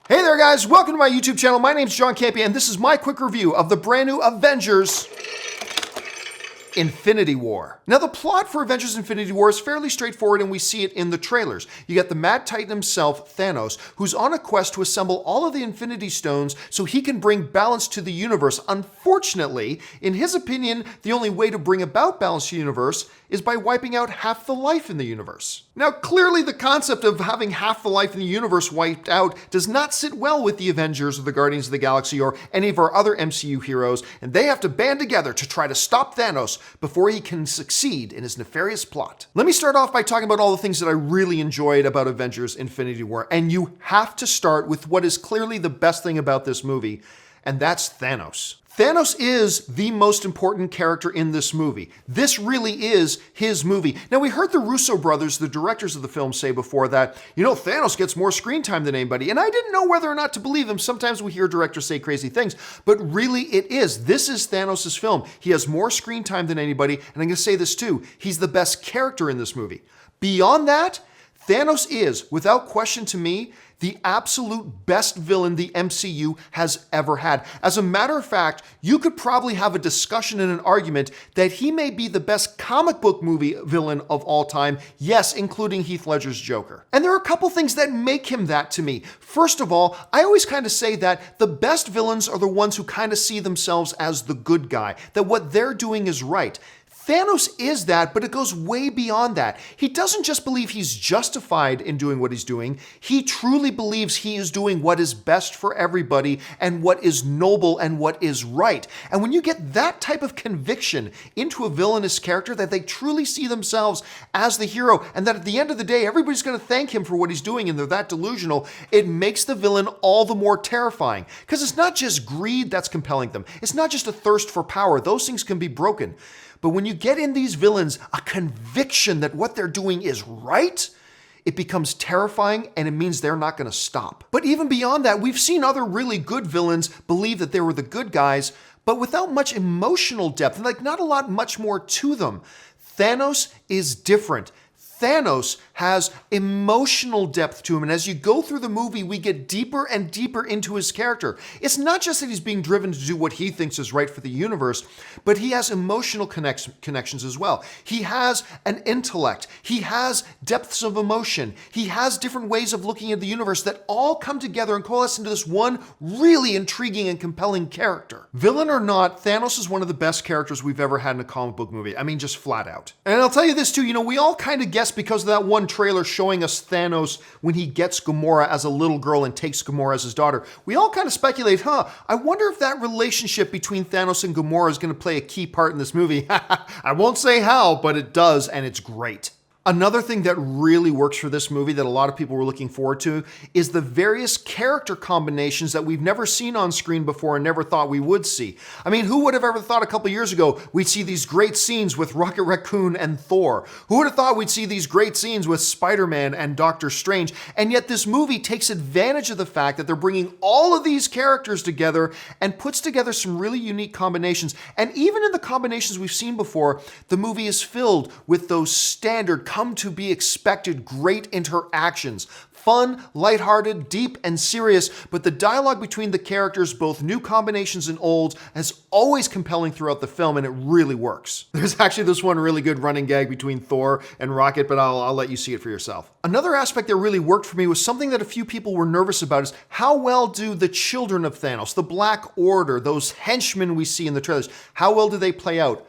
Hey there guys, welcome to my YouTube channel. My name's Campea and this is my quick review of the brand new Avengers Infinity War. Now the plot for Avengers Infinity War is fairly straightforward and we see it in the trailers. You got the Mad Titan himself, Thanos, who's on a quest to assemble all of the Infinity Stones so he can bring balance to the universe. Unfortunately, in his opinion, the only way to bring about balance to the universe is by wiping out half the life in the universe. Now clearly the concept of having half the life in the universe wiped out does not sit well with the Avengers or the Guardians of the Galaxy or any of our other MCU heroes, and they have to band together to try to stop Thanos before he can succeed in his nefarious plot. Let me start off by talking about all the things that I really enjoyed about Avengers Infinity War, and you have to start with what is clearly the best thing about this movie, and that's Thanos. Thanos is the most important character in this movie. This really is his movie. Now, we heard the Russo brothers, the directors of the film, say before that, Thanos gets more screen time than anybody, and I didn't know whether or not to believe them. Sometimes we hear directors say crazy things, but really it is. This is Thanos' film. He has more screen time than anybody, and I'm going to say this too, he's the best character in this movie. Beyond that, Thanos is, without question to me, the absolute best villain the MCU has ever had. As a matter of fact, you could probably have a discussion and an argument that he may be the best comic book movie villain of all time, yes, including Heath Ledger's Joker. And there are a couple things that make him that to me. First of all, I always kind of say that the best villains are the ones who kind of see themselves as the good guy, that what they're doing is right. Thanos is that, but it goes way beyond that. He doesn't just believe he's justified in doing what he's doing. He truly believes he is doing what is best for everybody and what is noble and what is right. And when you get that type of conviction into a villainous character, that they truly see themselves as the hero and that at the end of the day, everybody's going to thank him for what he's doing and they're that delusional, it makes the villain all the more terrifying. Because it's not just greed that's compelling them. It's not just a thirst for power. Those things can be broken. But when you get in these villains a conviction that what they're doing is right, it becomes terrifying and it means they're not going to stop. But even beyond that, we've seen other really good villains believe that they were the good guys, but without much emotional depth, like not a lot much more to them. Thanos is different. Thanos has emotional depth to him, and as you go through the movie, we get deeper and deeper into his character. It's not just that he's being driven to do what he thinks is right for the universe, but he has emotional connections as well. He has an intellect. He has depths of emotion. He has different ways of looking at the universe that all come together and coalesce into this one really intriguing and compelling character. Villain or not, Thanos is one of the best characters we've ever had in a comic book movie. I mean, just flat out. And I'll tell you this too, we all kind of guess because of that one trailer showing us Thanos when he gets Gamora as a little girl and takes Gamora as his daughter. We all kind of speculate, I wonder if that relationship between Thanos and Gamora is going to play a key part in this movie. I won't say how, but it does, and it's great. Another thing that really works for this movie that a lot of people were looking forward to is the various character combinations that we've never seen on screen before and never thought we would see. I mean, who would have ever thought a couple years ago we'd see these great scenes with Rocket Raccoon and Thor? Who would have thought we'd see these great scenes with Spider-Man and Doctor Strange? And yet this movie takes advantage of the fact that they're bringing all of these characters together and puts together some really unique combinations. And even in the combinations we've seen before, the movie is filled with those standard come to be expected great interactions. Fun, lighthearted, deep, and serious, but the dialogue between the characters, both new combinations and old, is always compelling throughout the film, and it really works. There's actually this one really good running gag between Thor and Rocket, but I'll let you see it for yourself. Another aspect that really worked for me was something that a few people were nervous about is how well do the children of Thanos, the Black Order, those henchmen we see in the trailers, how well do they play out?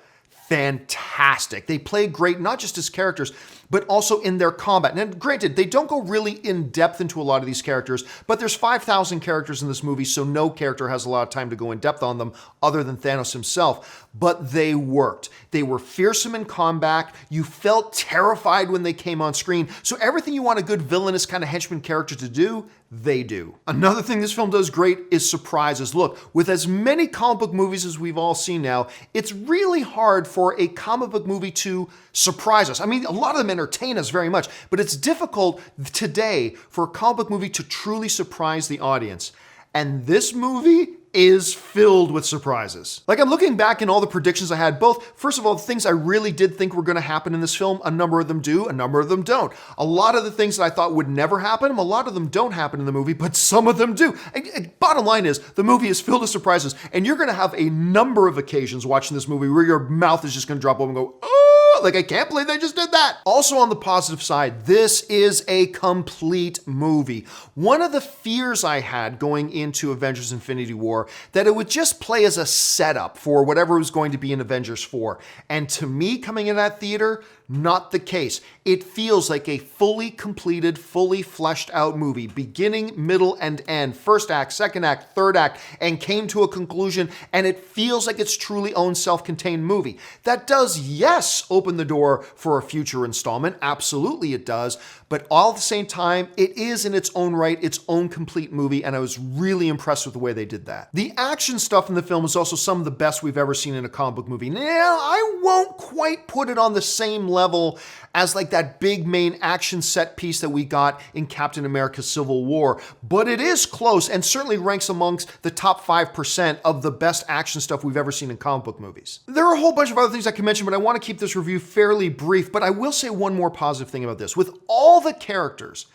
Fantastic. They play great, not just as characters, but also in their combat. Now, granted, they don't go really in depth into a lot of these characters, but there's 5,000 characters in this movie, so no character has a lot of time to go in depth on them other than Thanos himself. But they worked. They were fearsome in combat. You felt terrified when they came on screen. So everything you want a good villainous kind of henchman character to do, they do. Another thing this film does great is surprises. Look, with as many comic book movies as we've all seen now, it's really hard for a comic book movie to surprise us. I mean, a lot of them entertain us very much, but it's difficult today for a comic book movie to truly surprise the audience. And this movie is filled with surprises. Like, I'm looking back in all the predictions I had, both, first of all, the things I really did think were gonna happen in this film, a number of them do, a number of them don't. A lot of the things that I thought would never happen, a lot of them don't happen in the movie, but some of them do. And bottom line is, the movie is filled with surprises, and you're gonna have a number of occasions watching this movie where your mouth is just gonna drop open and go, oh, like, I can't believe they just did that. Also, on the positive side, this is a complete movie. One of the fears I had going into Avengers Infinity War, that it would just play as a setup for whatever was going to be in Avengers 4. And to me, coming in that theater, not the case. It feels like a fully completed, fully fleshed out movie, beginning, middle, and end, first act, second act, third act, and came to a conclusion, and it feels like its truly own self-contained movie. That does, yes, open the door for a future installment. Absolutely it does. But all at the same time, it is in its own right, its own complete movie, and I was really impressed with the way they did that. The action stuff in the film is also some of the best we've ever seen in a comic book movie. Now, I won't quite put it on the same level as like that big main action set piece that we got in Captain America Civil War, but it is close and certainly ranks amongst the top 5% of the best action stuff we've ever seen in comic book movies. There are a whole bunch of other things I can mention, but I want to keep this review fairly brief, but I will say one more positive thing about this. With all the characters,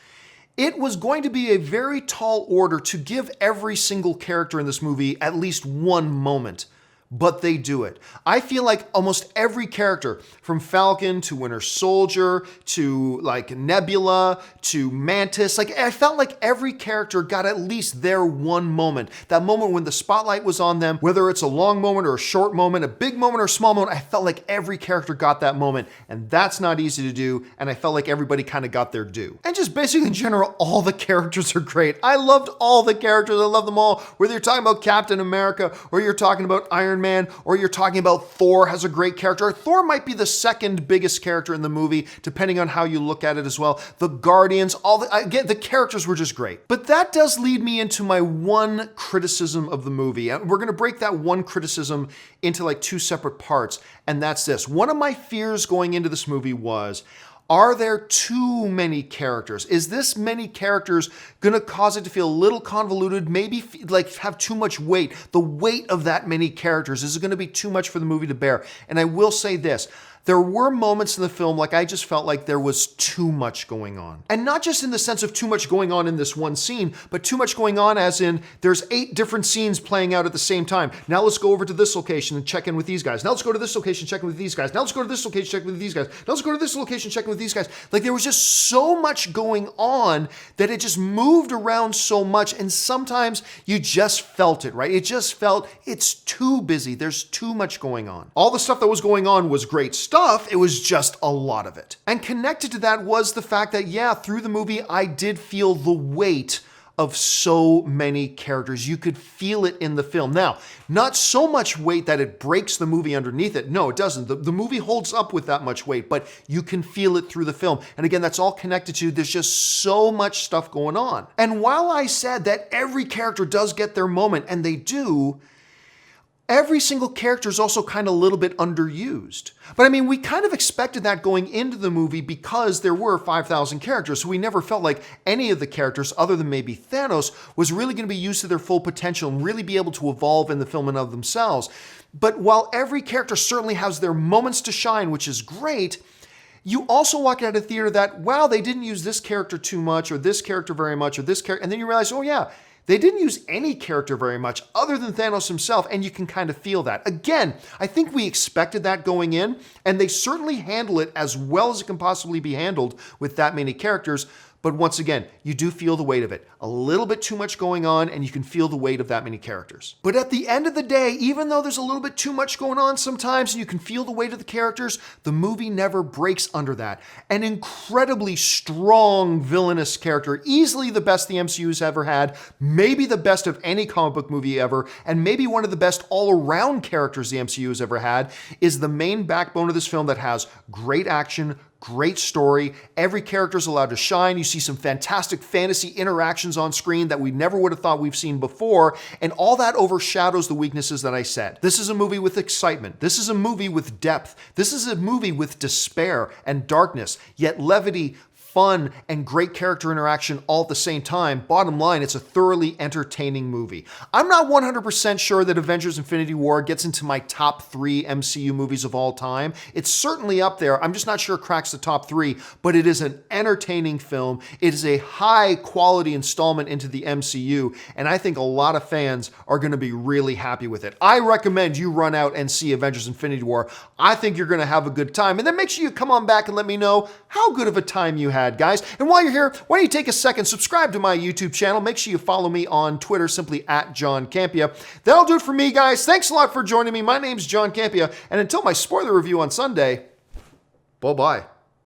it was going to be a very tall order to give every single character in this movie at least one moment. But they do it. I feel like almost every character, from Falcon to Winter Soldier to like Nebula to Mantis, like I felt like every character got at least their one moment. That moment when the spotlight was on them, whether it's a long moment or a short moment, a big moment or a small moment, I felt like every character got that moment, and that's not easy to do, and I felt like everybody kind of got their due. And just basically in general, all the characters are great. I loved all the characters. I love them all. Whether you're talking about Captain America or you're talking about Iron Man, or you're talking about Thor has a great character. Thor might be the second biggest character in the movie, depending on how you look at it as well. The Guardians, again, the characters were just great. But that does lead me into my one criticism of the movie. And we're gonna break that one criticism into like two separate parts, and that's this. One of my fears going into this movie was, are there too many characters? Is this many characters gonna cause it to feel a little convoluted, maybe like have too much weight? The weight of that many characters, is it gonna be too much for the movie to bear? And I will say this, there were moments in the film like I just felt like there was too much going on. And not just in the sense of too much going on in this one scene, but too much going on as in there's 8 different scenes playing out at the same time. Now let's go over to this location and check in with these guys. Now let's go to this location, check in with these guys. Now let's go to this location, check in with these guys. Now let's go to this location, check in with these guys. Like there was just so much going on that it just moved around so much, and sometimes you just felt it, right? It just felt it's too busy. There's too much going on. All the stuff that was going on was great stuff. It was just a lot of it. And connected to that was the fact that, yeah, through the movie, I did feel the weight of so many characters. You could feel it in the film. Now, not so much weight that it breaks the movie underneath it. No, it doesn't. The movie holds up with that much weight, but you can feel it through the film. And again, that's all connected to, there's just so much stuff going on. And while I said that every character does get their moment, and they do, every single character is also kind of a little bit underused. But I mean, we kind of expected that going into the movie because there were 5,000 characters, so we never felt like any of the characters, other than maybe Thanos, was really going to be used to their full potential and really be able to evolve in the film and of themselves. But while every character certainly has their moments to shine, which is great, you also walk out of theater that, wow, they didn't use this character too much, or this character very much, or this character, and then you realize, oh yeah, they didn't use any character very much other than Thanos himself, and you can kind of feel that. Again, I think we expected that going in, and they certainly handle it as well as it can possibly be handled with that many characters. But once again, you do feel the weight of it. A little bit too much going on, and you can feel the weight of that many characters. But at the end of the day, even though there's a little bit too much going on sometimes, and you can feel the weight of the characters, the movie never breaks under that. An incredibly strong villainous character, easily the best the MCU's ever had, maybe the best of any comic book movie ever, and maybe one of the best all-around characters the MCU has ever had, is the main backbone of this film that has great action, great story. Every character is allowed to shine. You see some fantastic fantasy interactions on screen that we never would have thought we've seen before, and all that overshadows the weaknesses that I said. This is a movie with excitement. This is a movie with depth. This is a movie with despair and darkness, yet levity, fun and great character interaction all at the same time. Bottom line, it's a thoroughly entertaining movie. I'm not 100% sure that Avengers Infinity War gets into my top 3 MCU movies of all time. It's certainly up there. I'm just not sure it cracks the top 3, but it is an entertaining film. It is a high quality installment into the MCU, and I think a lot of fans are going to be really happy with it. I recommend you run out and see Avengers Infinity War. I think you're going to have a good time. And then make sure you come on back and let me know how good of a time you had, guys. And while you're here, why don't you take a second, subscribe to my YouTube channel. Make sure you follow me on Twitter, simply at John Campea. That'll do it for me, guys. Thanks a lot for joining me. My name's John Campea, and until my spoiler review on Sunday, bye-bye.